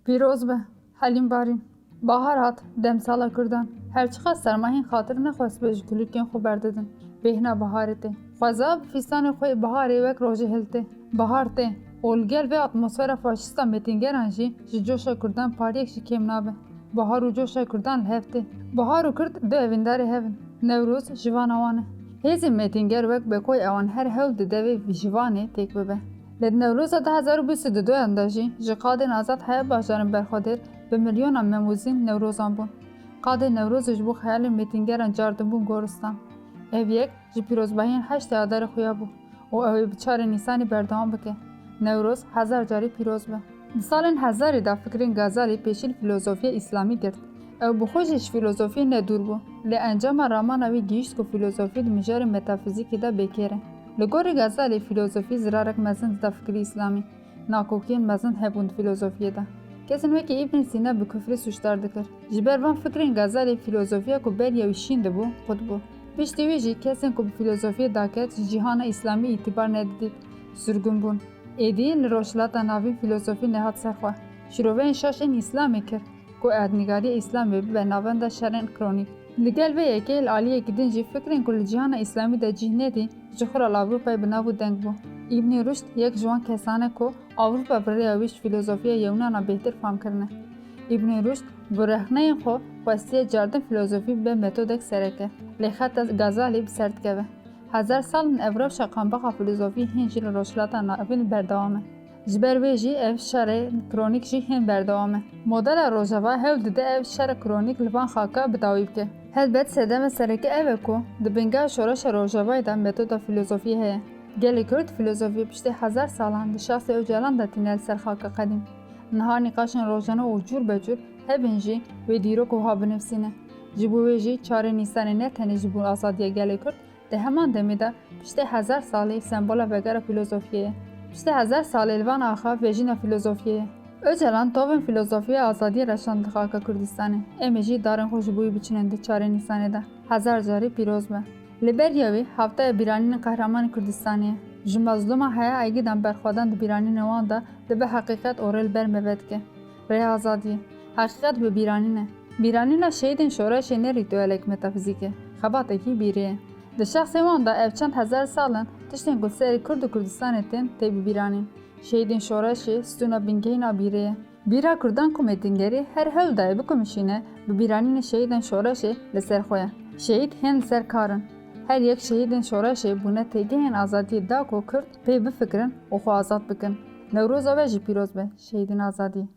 پیروز به حلیم بارین bahar hat demsala Kurdan her çıka sermahin hatır ne xwest bej kulîkên xwe berdidin bêhna baharê tê xweza bi fîstanê xwe baharê wek rojê hiltê bahar tê olgel vê atmosfera faşîsta metîngeran jî ji coşa Kurdan pariyek jî kêm nabe bahar û coşa Kurdan li hev tê bahar û Kurd du evîndarê hevin Newroz ji van wan e hêzên metînger wek bekoy ewan her hewl di devê vî jivanê têk bibe li Newroza 2022 de jî ji qadên azad heye bajarên berxwedêr bi milyona memûzîn Newrozan bûn. Qadê Newrozê ji bo xeyalên metîngeran cardin bûn goristan. Ev yek ji pîrozbahiyên heştê adarê xuya bû û ew ê bi çarê Nîsanê berdewam bike. Newroz hezar carî pîroz be. Di salên hezarê da fikrên Gazalî pêşîl fîlozofiya İslamî girt. Ew bi xwe jî ji fîlozofiyê nedûr bû. Lê encama ramana wî gihîşt ku fîlozofî di mijarê metafîzîkê de bêkêr e. Li gorî Gazalî fîlozofî zirarek mezin dida fikrî İslamî. Nakokiyên mezin hebûn di fîlozofiyê de. Kesên wekî İbn Sîna bi küfrê suçdar dikir. Ji ber van fikrên Gazalî fîlozofiya ku beriya wî şîn dibû, xud bû. Piştî wî jî kesên ku bi fîlozofiyê daket ji cîhana İslamî îtîbar nedidît, sürgûn bûn. Êdî li rojhilata navîn fîlozofî nehat serxwe. Şîroveyên şaşên İslamê kir ku erdnîgariya İslamê bibe navenda şerên kronîk. Li gel vê yekê li aliyekî din jî fikrên ku li cîhana İslamî de cih nedî ji xwe re li Ewropayê bi nav û deng bû. İbn Rüşd yek ji wan kesan e ku Ewropa bi rêya wî ji fîlozofiya Yewnana bêhtir famkirine. İbn Rüşd bi rexneyên xwe xwestiye cardin fîlozofî bibe metodek sereke. Lê xeta Gazalî bi ser dikeve. Hezar salên ev rewşa qambexa fîlozofî hîn jî li rojhilata navîn berdewam e. Ji ber wê jî ev şerê kronîk jî hîn berdewam e. Modela rojava hewl dide ev şer kronîk li van xaka bidawî bike. Helbet sedeme sereke ev e ku di binga şoreşa rojavayê de metoda fîlozofî heye. Gelê Kurd fîlozofî piştî hezar salan di şaxsê Öcalan de tîne li ser xaka qedîm. Niha nîqaşên rojane û cûr becûr hebin jî wê dîrok wiha binivîsîne. Ji bo wê jî çarê Nîsanê ne tenê ji bo azadiya gelê Kurd di heman demê de piştî hezar salî sembola vegera fîlozofiyê ye. Piştî hezar salê li van axa vejîna fîlozofiyê ye. Öcalan tovên fîlozofiya azadiyê reşand di xaka Kurdistanê. Em ê jî darên xwe ji bo wî biçînin di çarê Nîsanê de. Hezar carî pîroz be. Li beriya wê heftaya bîranînên qehremanê Kurdistanê ye. Ji mezlûma heya aygîdan berxwedan di bîranînê wan de dibe heqîqet orê li ber meve dike. Rêya azadiyê. Heqîqet bi bîranîn e. Bîranîna şehîdên şoreşê ne rîtüelek metafîzîk e. Xebatekî bîrî ye. Di şexsê wan de ev çend hezar salin tiştên ku serê Kurd û Kurdistanê tên tê bibîranîn. Şehîdên şoreşê stûna bingehîna bîrê ye. Bîra Kurdan ku metîngerî her hewl dayê bikomîşîne bi bîranînê şehîdên şoreşê li ser xwe ye. Şehîd hên li ser karin. Her yek şehîdên şoreşê bûne têgehên azadiyê da ku Kurd pê bifikirin û xwe azad bikin. Newroza we jî pîroz be, şehîdên azadî.